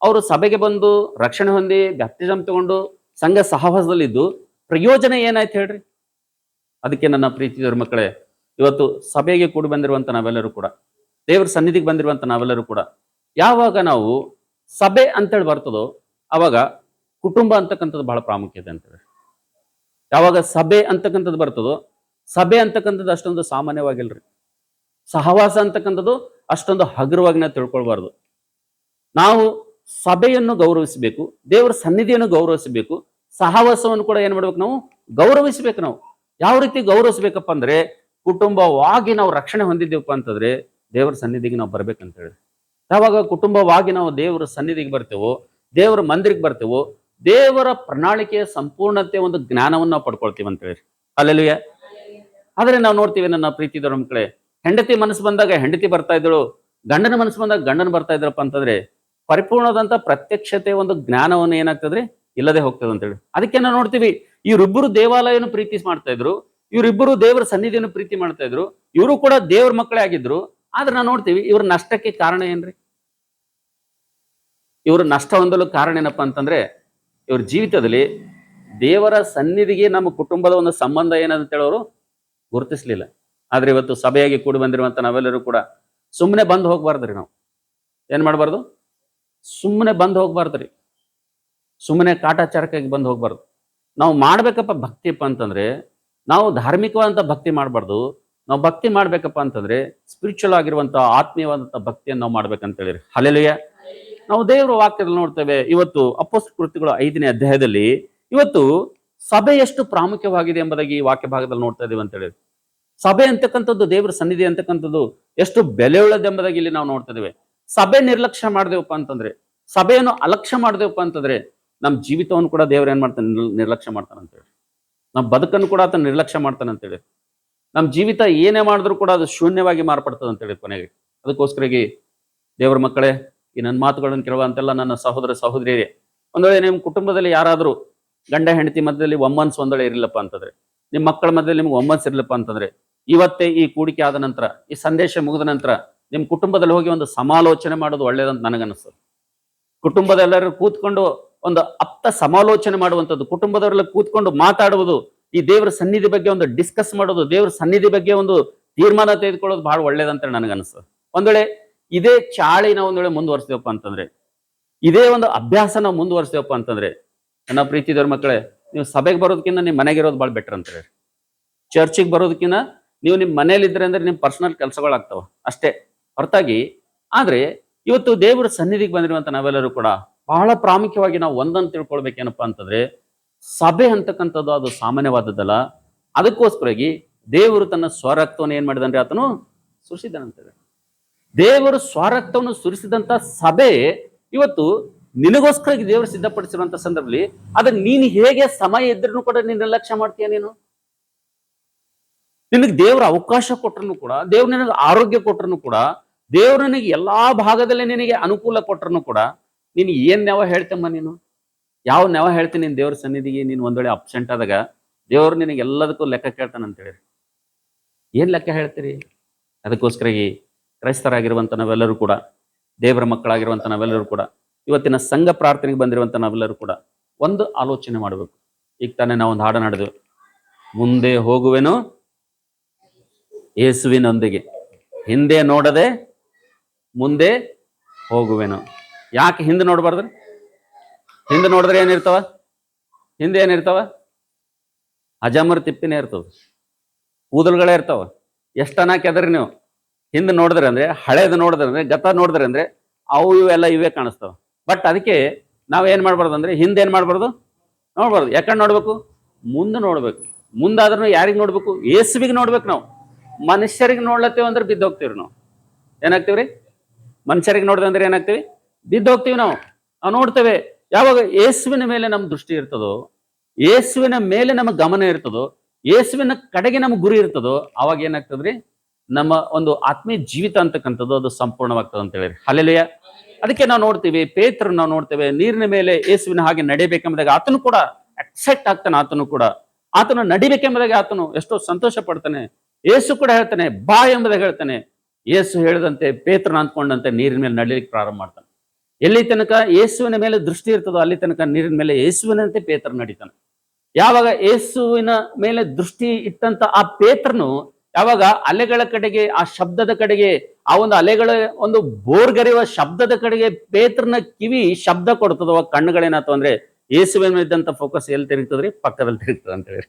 ಅವರು ಸಭೆಗೆ ಬಂದು ರಕ್ಷಣೆ ಹೊಂದಿ ಬ್ಯಾಪ್ಟಿಸಮ್ ತಗೊಂಡು ಸಂಘ ಸಹವಾಸದಲ್ಲಿದ್ದು ಪ್ರಯೋಜನ ಏನಾಯ್ತು ಹೇಳ್ರಿ? ಅದಕ್ಕೆ ನನ್ನ ಪ್ರೀತಿ ದೇವರ ಮಕ್ಕಳೇ, ಇವತ್ತು ಸಭೆಗೆ ಕೂಡಿ ಬಂದಿರುವಂತ ನಾವೆಲ್ಲರೂ ಕೂಡ, ದೇವರ ಸನ್ನಿಧಿಗೆ ಬಂದಿರುವಂತ ನಾವೆಲ್ಲರೂ ಕೂಡ, ಯಾವಾಗ ನಾವು ಸಭೆ ಅಂತೇಳಿ ಬರ್ತದೋ ಅವಾಗ ಕುಟುಂಬ ಅಂತಕ್ಕಂಥದ್ದು ಬಹಳ ಪ್ರಾಮುಖ್ಯತೆ ಅಂತೇಳಿ. ಯಾವಾಗ ಸಭೆ ಅಂತಕ್ಕಂಥದ್ದು ಬರ್ತದೋ, ಸಭೆ ಅಂತಕ್ಕಂಥದ್ದು ಅಷ್ಟೊಂದು ಸಾಮಾನ್ಯವಾಗಿಲ್ರಿ. ಸಹವಾಸ ಅಂತಕ್ಕಂಥದ್ದು ಅಷ್ಟೊಂದು ಹಗುರವಾಗಿ ನಾವು ತಿಳ್ಕೊಳ್ಬಾರ್ದು. ನಾವು ಸಭೆಯನ್ನು ಗೌರವಿಸಬೇಕು, ದೇವರ ಸನ್ನಿಧಿಯನ್ನು ಗೌರವಿಸಬೇಕು, ಸಹವಾಸವನ್ನು ಕೂಡ ಏನ್ ಮಾಡ್ಬೇಕು, ನಾವು ಗೌರವಿಸಬೇಕು. ನಾವು ಯಾವ ರೀತಿ ಗೌರವಿಸ್ಬೇಕಪ್ಪ ಅಂದ್ರೆ, ಕುಟುಂಬವಾಗಿ ನಾವು ರಕ್ಷಣೆ ಹೊಂದಿದ್ದೇವಪ್ಪ ಅಂತಂದ್ರೆ ದೇವರ ಸನ್ನಿಧಿಗೆ ನಾವು ಬರ್ಬೇಕಂತ ಹೇಳಿ. ಯಾವಾಗ ಕುಟುಂಬವಾಗಿ ನಾವು ದೇವರ ಸನ್ನಿಧಿಗೆ ಬರ್ತೇವೋ, ದೇವರ ಮಂದಿರಕ್ಕೆ ಬರ್ತೇವೋ, ದೇವರ ಪ್ರಣಾಳಿಕೆಯ ಸಂಪೂರ್ಣತೆ ಒಂದು ಜ್ಞಾನವನ್ನು ನಾವು ಪಡ್ಕೊಳ್ತೀವಿ ಅಂತ ಹೇಳಿ. ಅಲ್ಲೆಲ್ಲೂಯ್ಯ. ಆದ್ರೆ ನಾವು ನೋಡ್ತೀವಿ ನನ್ನ ಪ್ರೀತಿದವರ ಮಕ್ಕಳೇ, ಹೆಂಡತಿ ಮನಸ್ಸು ಬಂದಾಗ ಹೆಂಡತಿ ಬರ್ತಾ ಇದ್ದಳು, ಗಂಡನ ಮನಸ್ಸು ಬಂದಾಗ ಗಂಡನ ಬರ್ತಾ ಇದ್ರಪ್ಪ ಅಂತಂದ್ರೆ ಪರಿಪೂರ್ಣದಂತ ಪ್ರತ್ಯಕ್ಷತೆ ಒಂದು ಜ್ಞಾನವನ್ನು ಏನಾಗ್ತದ್ರಿ, ಇಲ್ಲದೆ ಹೋಗ್ತದೆ ಅಂತೇಳಿ. ಅದಕ್ಕೆ ನಾವು ನೋಡ್ತೀವಿ, ಇವರಿಬ್ಬರು ದೇವಾಲಯವನ್ನು ಪ್ರೀತಿ ಮಾಡ್ತಾ ಇದ್ರು, ಇವರಿಬ್ಬರು ದೇವರ ಸನ್ನಿಧಿಯನ್ನು ಪ್ರೀತಿ ಮಾಡ್ತಾ ಇದ್ರು, ಇವರು ಕೂಡ ದೇವರ ಮಕ್ಕಳೇ ಆಗಿದ್ರು. ಆದ್ರೆ ನಾವು ನೋಡ್ತೀವಿ ಇವ್ರ ನಷ್ಟಕ್ಕೆ ಕಾರಣ ಏನ್ರಿ? ಇವರು ನಷ್ಟ ಹೊಂದಲು ಕಾರಣ ಏನಪ್ಪಾ ಅಂತಂದ್ರೆ, ಇವ್ರ ಜೀವಿತದಲ್ಲಿ ದೇವರ ಸನ್ನಿಧಿಗೆ ನಮ್ಮ ಕುಟುಂಬದ ಒಂದು ಸಂಬಂಧ ಏನಂತ ಹೇಳೋರು ಗುರುತಿಸ್ಲಿಲ್ಲ. ಆದ್ರೆ ಇವತ್ತು ಸಭೆಯಾಗಿ ಕೂಡಿ ಬಂದಿರುವಂತ ನಾವೆಲ್ಲರೂ ಕೂಡ ಸುಮ್ಮನೆ ಬಂದು ಹೋಗ್ಬಾರ್ದ್ರಿ. ನಾವು ಏನ್ ಮಾಡ್ಬಾರ್ದು, ಸುಮ್ಮನೆ ಬಂದು ಹೋಗ್ಬಾರ್ದ್ರಿ, ಸುಮ್ಮನೆ ಕಾಟಾಚಾರಕ್ಕಾಗಿ ಬಂದು ಹೋಗ್ಬಾರ್ದು. ನಾವು ಮಾಡ್ಬೇಕಪ್ಪ ಭಕ್ತಿಪ್ಪ ಅಂತಂದ್ರೆ, ನಾವು ಧಾರ್ಮಿಕವಾದಂತ ಭಕ್ತಿ ಮಾಡಬಾರ್ದು. ನಾವು ಭಕ್ತಿ ಮಾಡ್ಬೇಕಪ್ಪ ಅಂತಂದ್ರೆ ಸ್ಪಿರಿಚುವಲ್ ಆಗಿರುವಂತ ಆತ್ಮೀಯವಾದಂತ ಭಕ್ತಿಯನ್ನು ನಾವು ಮಾಡ್ಬೇಕಂತ ಹೇಳಿರಿ. ಹಲ್ಲೆಲೂಯಾ. ನಾವು ದೇವರ ವಾಕ್ಯದಲ್ಲಿ ನೋಡ್ತೇವೆ, ಇವತ್ತು ಅಪೊಸ್ತಲ ಕೃತ್ಯಗಳು 5ನೇ ಅಧ್ಯಾಯದಲ್ಲಿ ಇವತ್ತು ಸಭೆ ಎಷ್ಟು ಪ್ರಾಮುಖ್ಯವಾಗಿದೆ ಎಂಬುದಾಗಿ ಈ ವಾಕ್ಯ ಭಾಗದಲ್ಲಿ ನೋಡ್ತಾ ಇದೀವಿ ಅಂತ ಹೇಳಿರಿ. ಸಭೆ ಅಂತಕ್ಕಂಥದ್ದು, ದೇವರ ಸನ್ನಿಧಿ ಅಂತಕ್ಕಂಥದ್ದು ಎಷ್ಟು ಬೆಲೆ ಉಳ್ಳದೆಂಬುದಾಗಿ ಇಲ್ಲಿ ನಾವು ನೋಡ್ತಾ ಇದ್ದೇವೆ. ಸಭೆ ನಿರ್ಲಕ್ಷ್ಯ ಮಾಡ್ದೇವಪ್ಪ ಅಂತಂದ್ರೆ, ಸಭೆಯನ್ನು ಅಲಕ್ಷ್ಯ ಮಾಡ್ದೇವಪ್ಪ ಅಂತಂದ್ರೆ ನಮ್ಮ ಜೀವಿತವನ್ನು ಕೂಡ ದೇವ್ರ ಏನ್ ಮಾಡ್ತಾನೆ, ನಿರ್ಲಕ್ಷ್ಯ ಮಾಡ್ತಾನೆ ಅಂತೇಳಿ. ನಮ್ಮ ಬದುಕನ್ನು ಕೂಡ ಆತ ನಿರ್ಲಕ್ಷ್ಯ ಮಾಡ್ತಾನೆ ಅಂತೇಳಿ. ನಮ್ಮ ಜೀವಿತ ಏನೇ ಮಾಡಿದ್ರು ಕೂಡ ಅದು ಶೂನ್ಯವಾಗಿ ಮಾರ್ಪಡ್ತದೆ ಅಂತೇಳಿ ಕೊನೆಗೆ. ಅದಕ್ಕೋಸ್ಕರಾಗಿ ದೇವರ ಮಕ್ಕಳೇ, ಈ ನನ್ನ ಮಾತುಗಳನ್ನು ಕೇಳುವಂತೆಲ್ಲ ನನ್ನ ಸಹೋದರ ಸಹೋದರಿಯರೇ, ಒಂದ್ ವೇಳೆ ನಿಮ್ಮ ಕುಟುಂಬದಲ್ಲಿ ಯಾರಾದರೂ ಗಂಡ ಹೆಂಡತಿ ಮಧ್ಯದಲ್ಲಿ ಒಮ್ಮನ್ಸ್ ಒಂದ್ ವೇಳೆ ಇರಲಿಲ್ಲಪ್ಪ ಅಂತಂದ್ರೆ, ನಿಮ್ಮ ಮಕ್ಕಳ ಮಧ್ಯದಲ್ಲಿ ನಿಮ್ಗೆ ಒಮ್ಮನ್ಸ್ ಇರ್ಲಿಲ್ಲಪ್ಪ ಅಂತಂದ್ರೆ, ಇವತ್ತೇ ಈ ಕೂಡಿಕೆ ಆದ ನಂತರ, ಈ ಸಂದೇಶ ಮುಗಿದ ನಂತರ ನಿಮ್ಮ ಕುಟುಂಬದಲ್ಲಿ ಹೋಗಿ ಒಂದು ಸಮಾಲೋಚನೆ ಮಾಡೋದು ಒಳ್ಳೇದಂತ ನನಗನ್ನಿಸ್ತದೆ. ಕುಟುಂಬದೆಲ್ಲರೂ ಕೂತ್ಕೊಂಡು ಒಂದು ಆಪ್ತ ಸಮಾಲೋಚನೆ ಮಾಡುವಂಥದ್ದು, ಕುಟುಂಬದವರೆಲ್ಲ ಕೂತ್ಕೊಂಡು ಮಾತಾಡುವುದು, ಈ ದೇವರ ಸನ್ನಿಧಿ ಬಗ್ಗೆ ಒಂದು ಡಿಸ್ಕಸ್ ಮಾಡೋದು, ದೇವರ ಸನ್ನಿಧಿ ಬಗ್ಗೆ ಒಂದು ತೀರ್ಮಾನ ತೆಗೆದುಕೊಳ್ಳೋದು ಬಹಳ ಒಳ್ಳೇದಂತ ನನಗನ್ನಿಸ್ತದೆ. ಒಂದ್ ವೇಳೆ ಇದೇ ಚಾಳಿ ನಾವು ಒಂದ್ ವೇಳೆ ಮುಂದುವರಿಸ್ತೇವಪ್ಪ ಅಂತಂದ್ರೆ, ಇದೇ ಒಂದು ಅಭ್ಯಾಸ ನಾವು ಮುಂದುವರಿಸ್ತೇವಪ್ಪ ಅಂತಂದ್ರೆ, ನನ್ನ ಪ್ರೀತಿದವ್ರ ಮಕ್ಕಳೇ, ನೀವು ಸಭೆಗೆ ಬರೋದಕ್ಕಿಂತ ನಿಮ್ಮ ಮನೆಗಿರೋದು ಭಾಳ ಬೆಟರ್ ಅಂತಾರೆ. ಚರ್ಚಿಗೆ ಬರೋದಕ್ಕಿಂತ ನೀವು ನಿಮ್ಮ ಮನೇಲಿದ್ರೆ ಅಂದ್ರೆ ನಿಮ್ಮ ಪರ್ಸನಲ್ ಕೆಲಸಗಳಾಗ್ತಾವ ಅಷ್ಟೇ ಹೊರತಾಗಿ. ಆದ್ರೆ ಇವತ್ತು ದೇವರ ಸನ್ನಿಧಿಗೆ ಬಂದಿರುವಂತ ನಾವೆಲ್ಲರೂ ಕೂಡ ಬಹಳ ಪ್ರಾಮುಖ್ಯವಾಗಿ ನಾವು ಒಂದನ್ನು ತಿಳ್ಕೊಳ್ಬೇಕೇನಪ್ಪಾ ಅಂತಂದ್ರೆ, ಸಭೆ ಅಂತಕ್ಕಂಥದ್ದು ಅದು ಸಾಮಾನ್ಯವಾದದ್ದಲ್ಲ. ಅದಕ್ಕೋಸ್ಕರಾಗಿ ದೇವರು ತನ್ನ ಸ್ವರಕ್ತವನ್ನು ಏನ್ ಮಾಡಿದನ್ರಿ, ಆತನು ಸುರಿಸಿದನಂತೇಳಿ. ದೇವರು ಸ್ವರಕ್ತವನ್ನು ಸುರಿಸಿದಂತ ಸಭೆ ಇವತ್ತು ನಿನಗೋಸ್ಕರ ದೇವರು ಸಿದ್ಧಪಡಿಸಿರುವಂತ ಸಂದರ್ಭದಲ್ಲಿ ಅದನ್ನ ನೀನು ಹೇಗೆ ಸಮಯ ಇದ್ರೂ ಕೂಡ ನೀನು ನಿರ್ಲಕ್ಷ್ಯ ಮಾಡ್ತೀಯ. ನಿನಗೆ ದೇವರ ಅವಕಾಶ ಕೊಟ್ಟರು ಕೂಡ, ದೇವ್ರು ನಿನಗೆ ಆರೋಗ್ಯ ಕೊಟ್ಟರು ಕೂಡ, ದೇವ್ರು ನಿನಗೆ ಎಲ್ಲಾ ಭಾಗದಲ್ಲಿ ನಿನಗೆ ಅನುಕೂಲ ಕೊಟ್ಟರು ಕೂಡ ನೀನು ಏನ್ ನೆವ ಹೇಳ್ತಮ್ಮ? ನೀನು ಯಾವ ನೆವ ಹೇಳ್ತೀನಿ ನೀನ್ ದೇವ್ರ ಸನ್ನಿಧಿಗೆ? ನೀನು ಒಂದ್ ವೇಳೆ ಅಬ್ಸೆಂಟ್ ಆದಾಗ ದೇವ್ರು ನಿನಗೆ ಎಲ್ಲದಕ್ಕೂ ಲೆಕ್ಕ ಕೇಳ್ತಾನಂತೇಳಿ ಏನ್ ಲೆಕ್ಕ ಹೇಳ್ತೀರಿ? ಅದಕ್ಕೋಸ್ಕರಾಗಿ ಕ್ರೈಸ್ತರಾಗಿರುವಂತ ನಾವೆಲ್ಲರೂ ಕೂಡ, ದೇವರ ಮಕ್ಕಳಾಗಿರುವಂತ ನಾವೆಲ್ಲರೂ ಕೂಡ, ಇವತ್ತಿನ ಸಂಘ ಪ್ರಾರ್ಥನೆಗೆ ಬಂದಿರುವಂತ ನಾವೆಲ್ಲರೂ ಕೂಡ ಒಂದು ಆಲೋಚನೆ ಮಾಡಬೇಕು. ಈಗ ತಾನೇ ನಾವು ಒಂದು ಹಾಡು ಹಾಡಿದ್ವಿ, ಮುಂದೆ ಹೋಗುವೆನು ಯೇಸುವಿನೊಂದಿಗೆ, ಹಿಂದೆ ನೋಡದೆ ಮುಂದೆ ಹೋಗುವೆನು. ಯಾಕೆ ಹಿಂದೆ ನೋಡ್ಬಾರ್ದ್ರಿ? ಹಿಂದೆ ನೋಡಿದ್ರೆ ಏನಿರ್ತಾವ? ಹಿಂದೆ ಏನಿರ್ತಾವ? ಅಜಾಮರ್ ತಿಪ್ಪಿನೇ ಇರ್ತದ, ಕೂದಲುಗಳೇ ಇರ್ತಾವ. ಎಷ್ಟನ್ನ ಕೆದರಿ ನೀವು ಹಿಂದೆ ನೋಡಿದ್ರೆ ಅಂದ್ರೆ, ಹಳೇದು ನೋಡಿದ್ರೆ ಅಂದ್ರೆ, ಗತ ನೋಡಿದ್ರೆ ಅಂದ್ರೆ ಅವು ಇವೆಲ್ಲ ಇವೇ ಕಾಣಿಸ್ತಾವ. ಬಟ್ ಅದಕ್ಕೆ ನಾವ್ ಏನ್ ಮಾಡ್ಬಾರ್ದು ಅಂದ್ರೆ, ಹಿಂದೆ ಏನ್ ಮಾಡ್ಬಾರ್ದು, ನೋಡ್ಬಾರ್ದು. ಯಾಕಂಡ್ ನೋಡ್ಬೇಕು? ಮುಂದೆ ನೋಡ್ಬೇಕು. ಮುಂದಾದ್ರೂ ಯಾರಿಗೆ ನೋಡ್ಬೇಕು? ಯೇಸುವಿಗೆ ನೋಡ್ಬೇಕು. ನಾವು ಮನುಷ್ಯರಿಗೆ ನೋಡ್ಲತ್ತೇವೆ ಅಂದ್ರೆ ಬಿದ್ದೋಗ್ತೀವ್ರಿ. ನಾವು ಏನಾಗ್ತೀವ್ರಿ? ಮನುಷ್ಯರಿಗೆ ನೋಡಿದ್ರೆ ಅಂದ್ರೆ ಏನಾಗ್ತೀವಿ? ಬಿದ್ದೋಗ್ತೀವಿ. ನಾವು ನೋಡ್ತೇವೆ. ಯಾವಾಗ ಯೇಸುವಿನ ಮೇಲೆ ನಮ್ಮ ದೃಷ್ಟಿ ಇರ್ತದೋ, ಯೇಸುವಿನ ಮೇಲೆ ನಮ್ಮ ಗಮನ ಇರ್ತದೋ, ಯೇಸುವಿನ ಕಡೆಗೆ ನಮ್ಮ ಗುರಿ ಇರ್ತದೋ, ಅವಾಗ ಏನಾಗ್ತದ್ರಿ? ನಮ್ಮ ಒಂದು ಆತ್ಮೀಯ ಜೀವಿತ ಅಂತಕ್ಕಂಥದ್ದು ಅದು ಸಂಪೂರ್ಣವಾಗ್ತದೆ ಅಂತ ಹೇಳಿ. ಹಲ್ಲೆಲೂಯಾ. ಅದಕ್ಕೆ ನಾವು ನೋಡ್ತೀವಿ, ಪೇತ್ರನ ನಾವು ನೋಡ್ತೇವೆ, ನೀರಿನ ಮೇಲೆ ಯೇಸುವಿನ ಹಾಗೆ ನಡಿಬೇಕೆಂಬುದಾಗಿ ಆತನು ಕೂಡ ಅಕ್ಸೆಪ್ಟ್ ಆಗ್ತಾನೆ. ಆತನು ಕೂಡ ಆತನು ನಡಿಬೇಕೆಂಬುದಾಗಿ ಆತನು ಎಷ್ಟೋ ಸಂತೋಷ ಪಡ್ತಾನೆ. ಯೇಸು ಕೂಡ ಹೇಳ್ತಾನೆ, ಬಾ ಎಂಬುದಾಗಿ ಹೇಳ್ತಾನೆ. ಯೇಸು ಹೇಳಿದಂತೆ ಪೇತ್ರನ ಅಂದ್ಕೊಂಡಂತೆ ನೀರಿನ ಮೇಲೆ ನಡಿಲಿಕ್ಕೆ ಪ್ರಾರಂಭ ಮಾಡ್ತಾನೆ. ಎಲ್ಲಿ ತನಕ ಯೇಸುವಿನ ಮೇಲೆ ದೃಷ್ಟಿ ಇರ್ತದೋ ಅಲ್ಲಿ ತನಕ ನೀರಿನ ಮೇಲೆ ಯೇಸುವಿನಂತೆ ಪೇತ್ರ ನಡೀತಾನೆ. ಯಾವಾಗ ಯೇಸುವಿನ ಮೇಲೆ ದೃಷ್ಟಿ ಇಟ್ಟಂತ ಆ ಪೇತ್ರನು ಯಾವಾಗ ಅಲೆಗಳ ಕಡೆಗೆ, ಆ ಶಬ್ದದ ಕಡೆಗೆ, ಆ ಒಂದು ಅಲೆಗಳ ಒಂದು ಬೋರ್ಗರೆಯುವ ಶಬ್ದದ ಕಡೆಗೆ ಪೇತ್ರನ ಕಿವಿ ಶಬ್ದ ಕೊಡ್ತದವ, ಕಣ್ಣುಗಳೇನಾಗ್ತವ ಅಂದ್ರೆ ಯೇಸುವಿನ ಮೇಲೆ ಇದ್ದಂತ ಫೋಕಸ್ ಎಲ್ಲಿ ತಿರುಗ್ತದ್ರಿ? ಪಕ್ಕದಲ್ಲಿ ತಿರುಗ್ತದೆ ಅಂತ ಹೇಳಿ.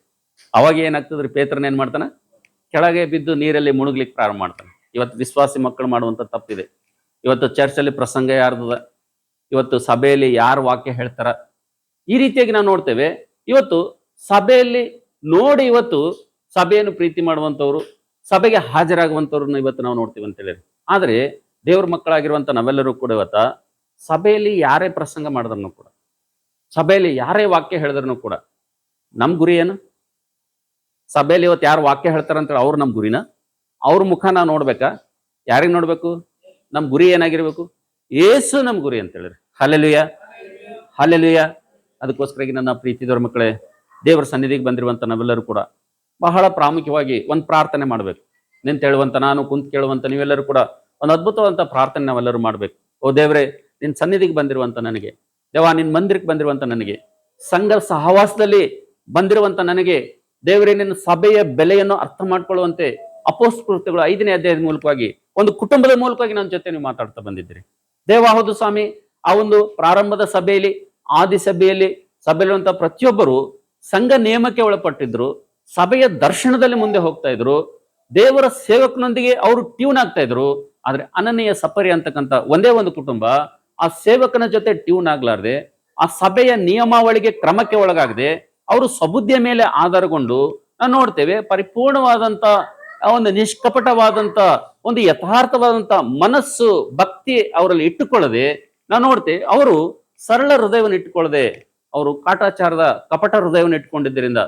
ಅವಾಗ ಏನಾಗ್ತದ್ರಿ? ಪೇತ್ರನ ಏನ್ ಮಾಡ್ತಾನ? ಕೆಳಗೆ ಬಿದ್ದು ನೀರಲ್ಲಿ ಮುಳುಗ್ಲಿಕ್ಕೆ ಪ್ರಾರಂಭ ಮಾಡ್ತಾನೆ. ಇವತ್ತು ವಿಶ್ವಾಸಿ ಮಕ್ಕಳು ಮಾಡುವಂತ ತಪ್ಪಿದೆ. ಇವತ್ತು ಚರ್ಚಲ್ಲಿ ಪ್ರಸಂಗ ಯಾರ್ದದ, ಇವತ್ತು ಸಭೆಯಲ್ಲಿ ಯಾರು ವಾಕ್ಯ ಹೇಳ್ತಾರ, ಈ ರೀತಿಯಾಗಿ ನಾವು ನೋಡ್ತೇವೆ. ಇವತ್ತು ಸಭೆಯಲ್ಲಿ ನೋಡಿ ಇವತ್ತು ಸಭೆಯನ್ನು ಪ್ರೀತಿ ಮಾಡುವಂತವ್ರು, ಸಭೆಗೆ ಹಾಜರಾಗುವಂತವ್ರನ್ನ ಇವತ್ತು ನಾವು ನೋಡ್ತೀವಿ ಅಂತ ಹೇಳಿ. ಆದ್ರೆ ದೇವ್ರ ಮಕ್ಕಳಾಗಿರುವಂತ ನಾವೆಲ್ಲರೂ ಕೂಡ ಇವತ್ತ ಸಭೆಯಲ್ಲಿ ಯಾರೇ ಪ್ರಸಂಗ ಮಾಡಿದ್ರು ಕೂಡ, ಸಭೆಯಲ್ಲಿ ಯಾರೇ ವಾಕ್ಯ ಹೇಳಿದ್ರು ಕೂಡ ನಮ್ ಗುರಿ ಏನು? ಸಭೆಯಲ್ಲಿ ಇವತ್ತು ಯಾರು ವಾಕ್ಯ ಹೇಳ್ತಾರಂತ ಅವ್ರು ನಮ್ ಗುರಿನ? ಅವ್ರ ಮುಖ ನಾವು ನೋಡ್ಬೇಕಾ? ಯಾರಿಗೆ ನೋಡ್ಬೇಕು? ನಮ್ ಗುರಿ ಏನಾಗಿರ್ಬೇಕು? ಏಸು ನಮ್ ಗುರಿ ಅಂತ ಹೇಳಿರಿ. Hallelujah, hallelujah. ಅದಕ್ಕೋಸ್ಕರ ನನ್ನ ಪ್ರೀತಿದವ್ರ ಮಕ್ಕಳೇ, ದೇವರ ಸನ್ನಿಧಿಗೆ ಬಂದಿರುವಂತ ನಾವೆಲ್ಲರೂ ಕೂಡ ಬಹಳ ಪ್ರಾಮುಖ್ಯವಾಗಿ ಒಂದು ಪ್ರಾರ್ಥನೆ ಮಾಡ್ಬೇಕು. ನಿಂತು ಹೇಳುವಂತ ನಾನು, ಕುಂತ್ ಕೇಳುವಂತ ನೀವೆಲ್ಲರೂ ಕೂಡ ಒಂದು ಅದ್ಭುತವಂತ ಪ್ರಾರ್ಥನೆ ನಾವೆಲ್ಲರೂ ಮಾಡ್ಬೇಕು. ಓ ದೇವ್ರೆ, ನಿನ್ ಸನ್ನಿಧಿಗೆ ಬಂದಿರುವಂತ ನನಗೆ, ದೇವ ನಿನ್ ಮಂದಿರಕ್ಕೆ ಬಂದಿರುವಂತ ನನಗೆ, ಸಂಘ ಸಹವಾಸದಲ್ಲಿ ಬಂದಿರುವಂತ ನನಗೆ, ದೇವರೇ ನಿನ್ನ ಸಭೆಯ ಬೆಲೆಯನ್ನು ಅರ್ಥ ಮಾಡ್ಕೊಳ್ಳುವಂತೆ ಅಪೊಸ್ತಲರು 5ನೇ ಅಧ್ಯಾಯದ ಮೂಲಕವಾಗಿ, ಒಂದು ಕುಟುಂಬದ ಮೂಲಕವಾಗಿ ನನ್ನ ಜೊತೆ ನೀವು ಮಾತಾಡ್ತಾ ಬಂದಿದ್ದೀರಿ ದೇವ. ಹೌದು ಸ್ವಾಮಿ, ಆ ಒಂದು ಪ್ರಾರಂಭದ ಸಭೆಯಲ್ಲಿ, ಆದಿ ಸಭೆಯಲ್ಲಿರುವಂತ ಪ್ರತಿಯೊಬ್ಬರು ಸಂಘ ನೇಮಕ್ಕೆ ಒಳಪಟ್ಟಿದ್ರು, ಸಭೆಯ ದರ್ಶನದಲ್ಲಿ ಮುಂದೆ ಹೋಗ್ತಾ ಇದ್ರು, ದೇವರ ಸೇವಕನೊಂದಿಗೆ ಅವರು ಟ್ಯೂನ್ ಆಗ್ತಾ ಇದ್ರು. ಆದ್ರೆ ಅನನೀಯ ಸಪರಿ ಅಂತಕ್ಕಂಥ ಒಂದೇ ಒಂದು ಕುಟುಂಬ ಆ ಸೇವಕನ ಜೊತೆ ಟ್ಯೂನ್ ಆಗ್ಲಾರ್ದೆ, ಆ ಸಭೆಯ ನಿಯಮಾವಳಿಗೆ ಕ್ರಮಕ್ಕೆ ಒಳಗಾಗದೆ, ಅವರು ಸ್ವಬುದ್ಧಿಯ ಮೇಲೆ ಆಧಾರಗೊಂಡು ನಾವು ನೋಡ್ತೇವೆ ಪರಿಪೂರ್ಣವಾದಂತ ಒಂದು ನಿಷ್ಕಪಟವಾದಂತ ಒಂದು ಯಥಾರ್ಥವಾದಂತ ಮನಸ್ಸು, ಭಕ್ತಿ ಅವರಲ್ಲಿ ಇಟ್ಟುಕೊಳ್ಳದೆ ನಾವು ನೋಡ್ತೇವೆ ಅವರು ಸರಳ ಹೃದಯವನ್ನು ಇಟ್ಟುಕೊಳ್ಳದೆ ಅವರು ಕಾಟಾಚಾರದ ಕಪಟ ಹೃದಯವನ್ನು ಇಟ್ಕೊಂಡಿದ್ದರಿಂದ,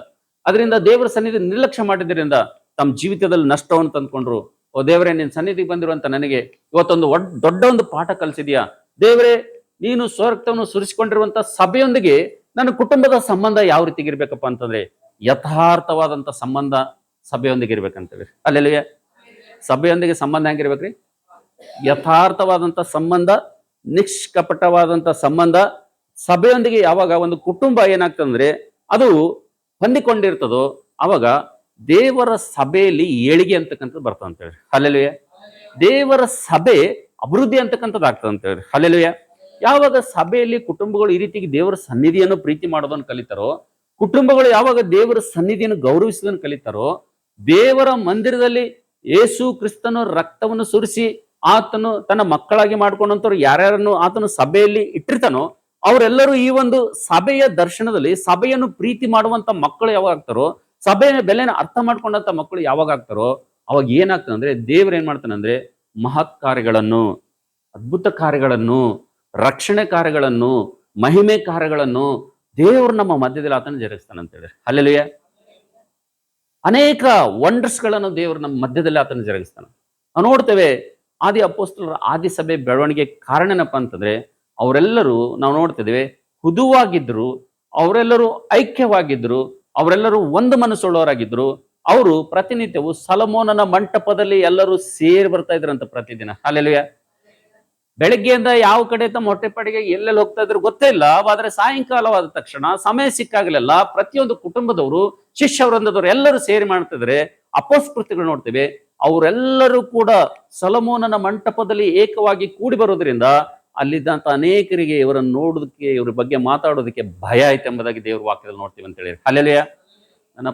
ಅದರಿಂದ ದೇವರ ಸನ್ನಿಧಿ ನಿರ್ಲಕ್ಷ್ಯ ಮಾಡಿದ್ದರಿಂದ ತಮ್ಮ ಜೀವಿತದಲ್ಲಿ ನಷ್ಟವನ್ನು ತಂದ್ಕೊಂಡ್ರು. ಓ ದೇವರೇ, ನಿನ್ನ ಸನ್ನಿಧಿಗೆ ಬಂದಿರುವಂತ ನನಗೆ ಇವತ್ತೊಂದು ದೊಡ್ಡ ಒಂದು ಪಾಠ ಕಲಿಸಿದ್ಯಾ ದೇವರೇ. ನೀನು ಸ್ವರಕ್ತವನ್ನು ಸುರಿಸಿಕೊಂಡಿರುವಂತ ಸಭೆಯೊಂದಿಗೆ ನನ್ನ ಕುಟುಂಬದ ಸಂಬಂಧ ಯಾವ ರೀತಿಗೆ ಇರ್ಬೇಕಪ್ಪ ಅಂತಂದ್ರೆ ಯಥಾರ್ಥವಾದಂತ ಸಂಬಂಧ ಸಭೆಯೊಂದಿಗೆ ಇರ್ಬೇಕಂತೇಳಿ. ಅಲ್ಲೆಲ್ಲೇ ಸಭೆಯೊಂದಿಗೆ ಸಂಬಂಧ ಹೆಂಗಿರ್ಬೇಕ್ರಿ? ಯಥಾರ್ಥವಾದಂತ ಸಂಬಂಧ, ನಿಷ್ಕಪಟವಾದಂತ ಸಂಬಂಧ. ಸಭೆಯೊಂದಿಗೆ ಯಾವಾಗ ಒಂದು ಕುಟುಂಬ ಏನಾಗ್ತಂದ್ರೆ ಅದು ಹೊಂದಿಕೊಂಡಿರ್ತದೋ ಅವಾಗ ದೇವರ ಸಭೆಯಲ್ಲಿ ಏಳಿಗೆ ಅಂತಕ್ಕಂಥದ್ದು ಬರ್ತದೆ ಅಂತ ಹೇಳಿ. ಹಲ್ಲೆಲೂಯ. ದೇವರ ಸಭೆ ಅಭಿವೃದ್ಧಿ ಅಂತಕ್ಕಂಥದ್ದು ಆಗ್ತದೆ ಅಂತ ಹೇಳಿ. ಹಲ್ಲೆಲೂಯ. ಯಾವಾಗ ಸಭೆಯಲ್ಲಿ ಕುಟುಂಬಗಳು ಈ ರೀತಿಗೆ ದೇವರ ಸನ್ನಿಧಿಯನ್ನು ಪ್ರೀತಿ ಮಾಡೋದನ್ನು ಕಲಿತಾರೋ, ಕುಟುಂಬಗಳು ಯಾವಾಗ ದೇವರ ಸನ್ನಿಧಿಯನ್ನು ಗೌರವಿಸೋದನ್ನು ಕಲಿತಾರೋ, ದೇವರ ಮಂದಿರದಲ್ಲಿ ಯೇಸು ಕ್ರಿಸ್ತನ ರಕ್ತವನ್ನು ಸುರಿಸಿ ಆತನು ತನ್ನ ಮಕ್ಕಳಾಗಿ ಮಾಡ್ಕೊಂಡಂತವ್ರು ಯಾರ್ಯಾರನ್ನು ಆತನು ಸಭೆಯಲ್ಲಿ ಇಟ್ಟಿರ್ತಾನೋ ಅವರೆಲ್ಲರೂ ಈ ಒಂದು ಸಭೆಯ ದರ್ಶನದಲ್ಲಿ ಸಭೆಯನ್ನು ಪ್ರೀತಿ ಮಾಡುವಂತ ಮಕ್ಕಳು ಯಾವಾಗ ಆಗ್ತಾರೋ, ಸಭೆಯ ಬೆಲೆನ ಅರ್ಥ ಮಾಡ್ಕೊಂಡಂತ ಮಕ್ಕಳು ಯಾವಾಗ ಆಗ್ತಾರೋ ಅವಾಗ ಏನಾಗ್ತದೆ ಅಂದ್ರೆ ದೇವ್ರ ಏನ್ ಮಾಡ್ತಾನೆ ಅಂದ್ರೆ ಮಹತ್ ಕಾರ್ಯಗಳನ್ನು, ಅದ್ಭುತ ಕಾರ್ಯಗಳನ್ನು, ರಕ್ಷಣೆ ಕಾರ್ಯಗಳನ್ನು, ಮಹಿಮೆ ಕಾರ್ಯಗಳನ್ನು ದೇವರು ನಮ್ಮ ಮಧ್ಯದಲ್ಲಿ ಆತನ ಜರುಗಿಸ್ತಾನೆ ಅಂತ ಹೇಳಿ. ಹಲ್ಲೆಲೂಯ. ಅನೇಕ ವಂಡರ್ಸ್ ಗಳನ್ನು ದೇವರು ನಮ್ಮ ಮಧ್ಯದಲ್ಲಿ ಆತನ ಜರುಗಿಸ್ತಾನೆ. ನಾವು ನೋಡ್ತೇವೆ ಆದಿ ಅಪೊಸ್ತಲರ ಆದಿ ಸಭೆ ಬೆಳವಣಿಗೆ ಕಾರಣ ಏನಪ್ಪಾ ಅಂತಂದ್ರೆ ಅವರೆಲ್ಲರೂ ನಾವು ನೋಡ್ತಿದ್ದೇವೆ ಹುದುವಾಗಿದ್ರು, ಅವರೆಲ್ಲರೂ ಐಕ್ಯವಾಗಿದ್ರು, ಅವರೆಲ್ಲರೂ ಒಂದು ಮನಸ್ಸುಳ್ಳವರಾಗಿದ್ರು. ಅವರು ಪ್ರತಿನಿತ್ಯವು ಸಲಮೋನನ ಮಂಟಪದಲ್ಲಿ ಎಲ್ಲರೂ ಸೇರಿ ಬರ್ತಾ ಇದ್ರಂತ ಪ್ರತಿದಿನ. ಹಲ್ಲೆಲೂಯ. ಬೆಳಗ್ಗೆಯಿಂದ ಯಾವ ಕಡೆ ತಮ್ಮ ಹೊಟ್ಟೆಪಾಡಿಗೆ ಎಲ್ಲೆಲ್ಲಿ ಹೋಗ್ತಾ ಇದ್ರು ಗೊತ್ತೇ ಇಲ್ಲ. ಆದ್ರೆ ಸಾಯಂಕಾಲವಾದ ತಕ್ಷಣ ಸಮಯ ಸಿಕ್ಕಾಗಲೆಲ್ಲ ಪ್ರತಿಯೊಂದು ಕುಟುಂಬದವರು, ಶಿಷ್ಯ ವೃಂದದವರು ಎಲ್ಲರೂ ಸೇರಿ ಮಾಡ್ತಿದ್ರೆ ಅಪೋಸ್ತಲರು ನೋಡ್ತೇವೆ ಅವರೆಲ್ಲರೂ ಕೂಡ ಸಲಮೋನನ ಮಂಟಪದಲ್ಲಿ ಏಕವಾಗಿ ಕೂಡಿ ಬರೋದ್ರಿಂದ ಅಲ್ಲಿದ್ದಂತ ಅನೇಕರಿಗೆ ಇವರನ್ನು ನೋಡೋದಕ್ಕೆ, ಇವ್ರ ಬಗ್ಗೆ ಮಾತಾಡೋದಕ್ಕೆ ಭಯ ಆಯ್ತು ಎಂಬುದಾಗಿ ದೇವ್ರ ವಾಕ್ಯದಲ್ಲಿ ನೋಡ್ತೀವಿ ಅಂತ ಹೇಳಿ. ಹಲ್ಲೆಲೂಯ. ನನ್ನ